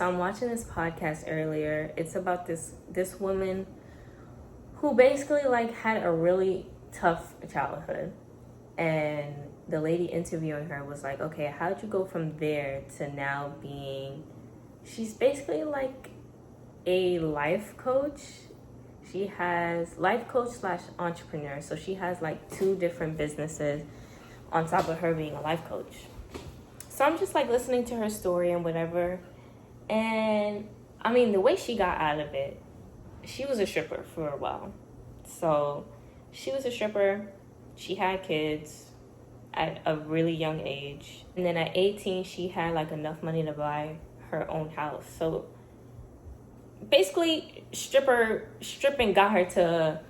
So I'm watching this podcast earlier. It's about this woman who basically like had a really tough childhood. And the lady interviewing her was like, okay, how'd you go from there to now being, she's basically like a life coach. She has life coach slash entrepreneur. So she has like two different businesses on top of her being a life coach. So I'm just like listening to her story and whatever. And I mean, the way she got out of it, she was a stripper for a while. So she was a stripper. She had kids at a really young age. And then at 18, she had like enough money to buy her own house. So basically, stripping got her to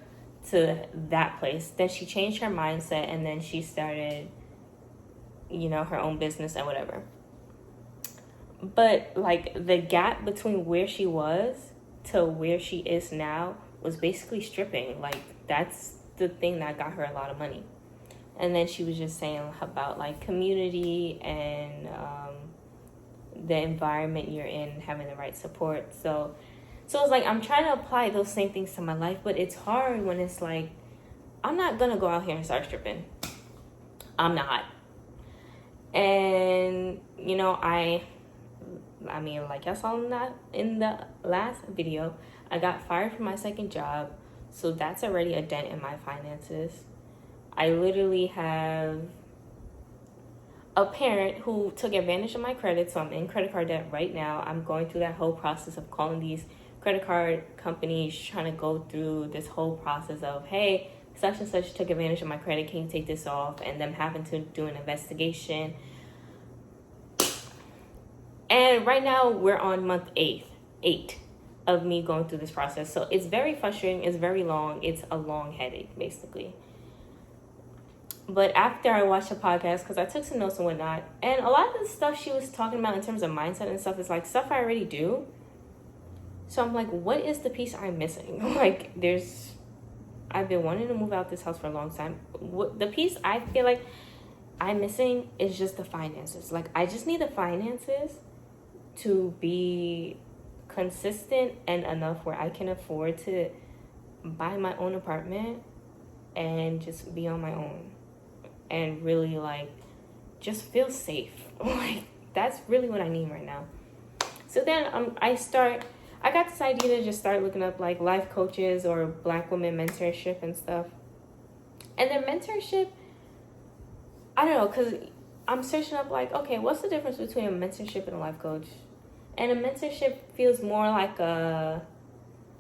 that place. Then she changed her mindset and then she started, her own business and whatever. But like the gap between where she was to where she is now was basically stripping. Like that's the thing that got her a lot of money. And then she was just saying about like community and the environment you're in, having the right support. So it's like I'm trying to apply those same things to my life, but it's hard when it's like I'm not gonna go out here and start stripping. I'm not. And I mean, like I saw in the last video, I got fired from my second job. So that's already a dent in my finances. I literally have a parent who took advantage of my credit. So I'm in credit card debt right now. I'm going through that whole process of calling these credit card companies, trying to go through this whole process of, hey, such and such took advantage of my credit. Can you take this off? And them having to do an investigation. And right now we're on month 8 of me going through this process. So it's very frustrating. It's very long. It's a long headache, basically. But after I watched the podcast, because I took some notes and whatnot, and a lot of the stuff she was talking about in terms of mindset and stuff is like stuff I already do. So I'm like, what is the piece I'm missing? Like, I've been wanting to move out this house for a long time. The piece I feel like I'm missing is just the finances. Like, I just need the finances to be consistent and enough where I can afford to buy my own apartment and just be on my own and really like just feel safe. Like that's really what I need right now. So then I got this idea to just start looking up like life coaches or Black women mentorship and stuff. And then mentorship, I don't know, because I'm searching up like, okay, what's the difference between a mentorship and a life coach? And a mentorship feels more like a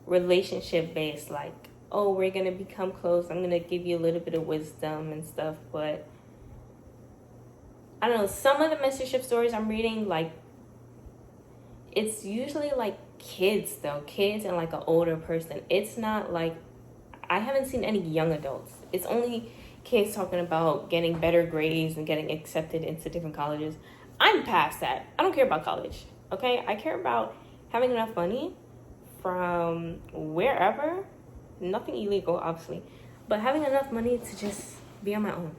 relationship based, like, oh, we're going to become close. I'm going to give you a little bit of wisdom and stuff. But I don't know, some of the mentorship stories I'm reading, like, it's usually like kids and like an older person. It's not like, I haven't seen any young adults. It's only kids talking about getting better grades and getting accepted into different colleges. I'm past that. I don't care about college. Okay, I care about having enough money from wherever, nothing illegal, obviously, but having enough money to just be on my own.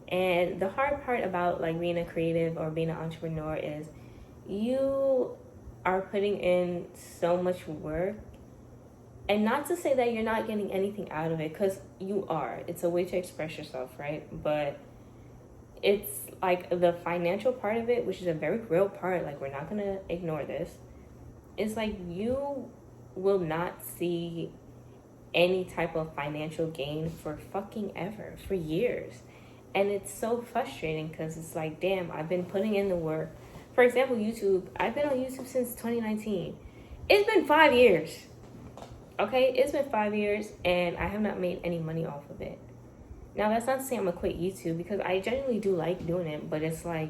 And the hard part about like being a creative or being an entrepreneur is you are putting in so much work, and not to say that you're not getting anything out of it, because you are. It's a way to express yourself, right? But it's like the financial part of it, which is a very real part, like we're not gonna ignore this. It's like you will not see any type of financial gain for fucking ever, for years. And it's so frustrating because it's like, damn, I've been putting in the work. For example, YouTube, I've been on YouTube since 2019. It's been 5 years. Okay, it's been 5 years and I have not made any money off of it. Now, that's not to say I'm gonna quit YouTube, because I genuinely do like doing it, but it's like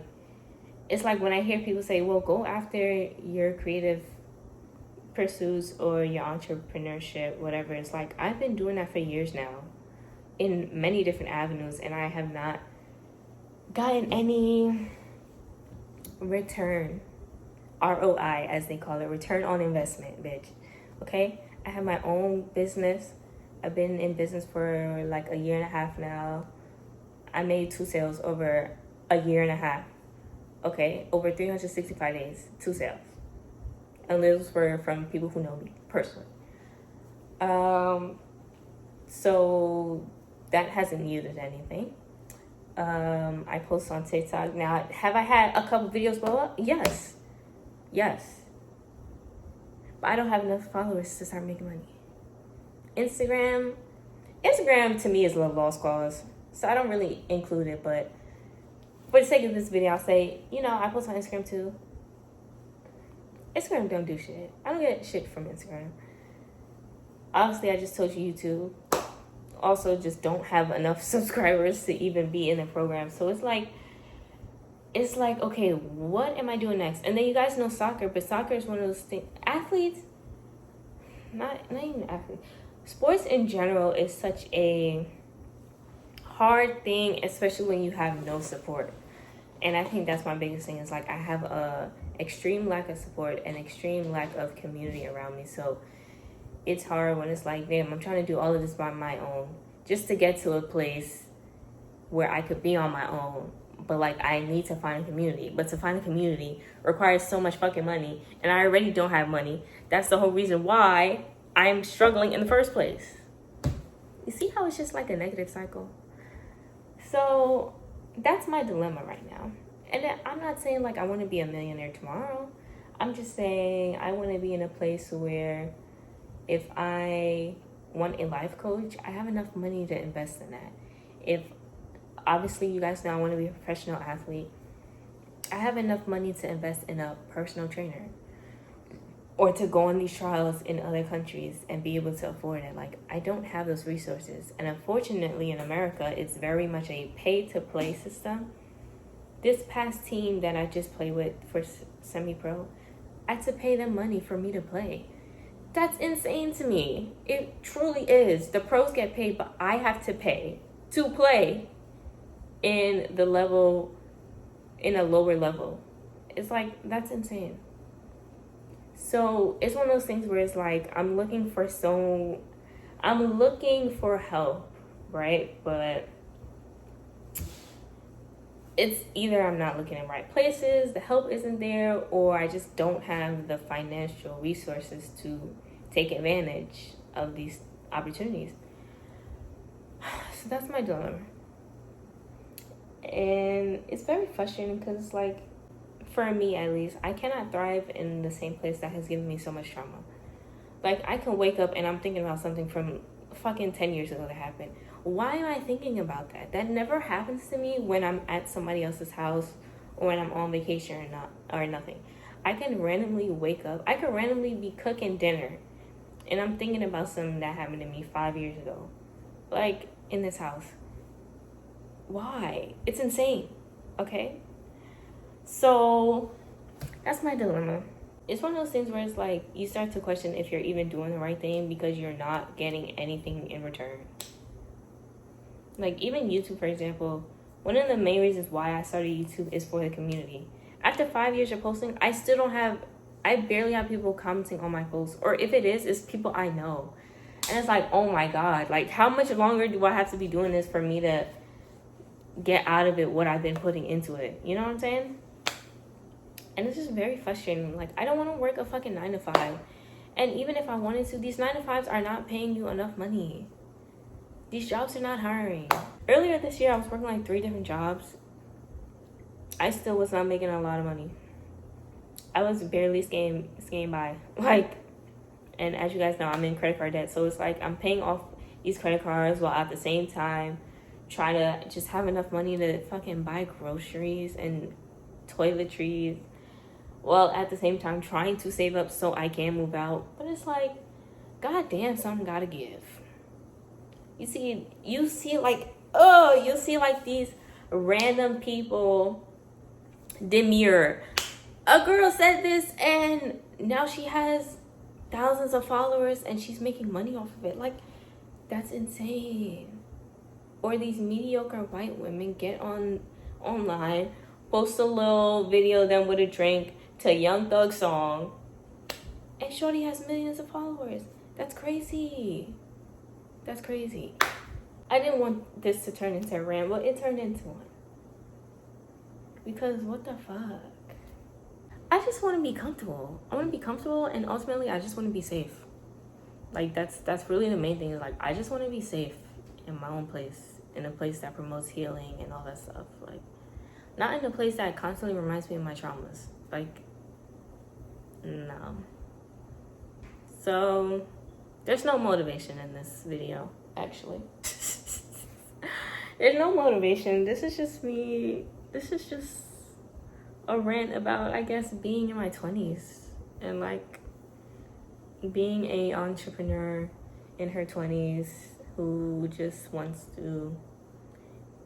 when I hear people say, well, go after your creative pursuits or your entrepreneurship, whatever. It's like, I've been doing that for years now in many different avenues, and I have not gotten any return, ROI, as they call it, return on investment, bitch. Okay, I have my own business. I've been in business for like a year and a half now. I made 2 sales over a year and a half. Okay, over 365 days, 2 sales. And those were from people who know me personally. So that hasn't yielded anything. I post on TikTok. Now, have I had a couple videos blow up? Yes. But I don't have enough followers to start making money. Instagram to me is a lost cause, so I don't really include it. But for the sake of this video, I'll say, I post on Instagram too. Instagram don't do shit. I don't get shit from Instagram. Obviously, I just told you YouTube. Also, just don't have enough subscribers to even be in the program. So it's like, okay, what am I doing next? And then you guys know soccer, but soccer is one of those things. Athletes, not even athletes. Sports in general is such a hard thing, especially when you have no support. And I think that's my biggest thing is like I have a extreme lack of support and extreme lack of community around me. So it's hard when it's like, damn, I'm trying to do all of this by my own just to get to a place where I could be on my own. But like I need to find a community. But to find a community requires so much fucking money. And I already don't have money. That's the whole reason why I'm struggling in the first place. You see how it's just like a negative cycle? So that's my dilemma right now. And I'm not saying like I want to be a millionaire tomorrow. I'm just saying I want to be in a place where if I want a life coach, I have enough money to invest in that. If obviously you guys know I want to be a professional athlete, I have enough money to invest in a personal trainer or to go on these trials in other countries and be able to afford it. Like I don't have those resources. And unfortunately in America, it's very much a pay to play system. This past team that I just played with for semi-pro, I had to pay them money for me to play. That's insane to me. It truly is. The pros get paid, but I have to pay to play in a lower level. It's like, that's insane. So it's one of those things where it's like, I'm looking for help, right? But it's either I'm not looking in the right places, the help isn't there, or I just don't have the financial resources to take advantage of these opportunities. So that's my dilemma. And it's very frustrating because it's like, for me at least, I cannot thrive in the same place that has given me so much trauma. Like, I can wake up and I'm thinking about something from fucking 10 years ago that happened. Why am I thinking about that? That never happens to me when I'm at somebody else's house or when I'm on vacation or nothing. I can randomly wake up. I could randomly be cooking dinner and I'm thinking about something that happened to me 5 years ago. Like, in this house. Why? It's insane. Okay? So, that's my dilemma. It's one of those things where it's like, you start to question if you're even doing the right thing because you're not getting anything in return. Like, even YouTube, for example, one of the main reasons why I started YouTube is for the community. After 5 years of posting, I barely have people commenting on my posts. Or if it is, it's people I know. And it's like, oh my God, like, how much longer do I have to be doing this for me to get out of it what I've been putting into it? You know what I'm saying? And it's just very frustrating. Like, I don't want to work a fucking 9 to 5. And even if I wanted to, these 9 to 5s are not paying you enough money. These jobs are not hiring. Earlier this year, I was working like 3 different jobs. I still was not making a lot of money. I was barely skating by. Like, and as you guys know, I'm in credit card debt. So it's like I'm paying off these credit cards while at the same time try to just have enough money to fucking buy groceries and toiletries. Well, at the same time, trying to save up so I can move out. But it's like, goddamn, something gotta give. You see like these random people demur. A girl said this and now she has thousands of followers and she's making money off of it. Like, that's insane. Or these mediocre white women get online, post a little video of them with a drink to a Young Thug song, and shorty has millions of followers. That's crazy. That's crazy. I didn't want this to turn into a rant, but it turned into one. Because what the fuck? I just want to be comfortable. I want to be comfortable, and ultimately I just want to be safe. Like that's really the main thing, is like I just want to be safe in my own place, in a place that promotes healing and all that stuff. Like, not in a place that constantly reminds me of my traumas. Like, no. So there's no motivation in this video, actually. There's no motivation. This is just me. This is just a rant about, I guess, being in my 20s and like being a entrepreneur in her 20s who just wants to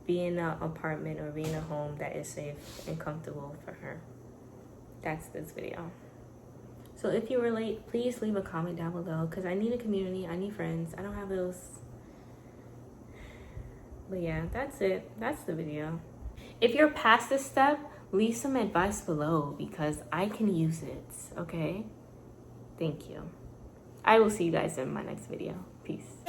be in an apartment or be in a home that is safe and comfortable for her. That's this video. So if you relate, please leave a comment down below, because I need a community. I need friends. I don't have those. But yeah, that's it. That's the video. If you're past this step, leave some advice below, because I can use it, okay? Thank you. I will see you guys in my next video. Peace.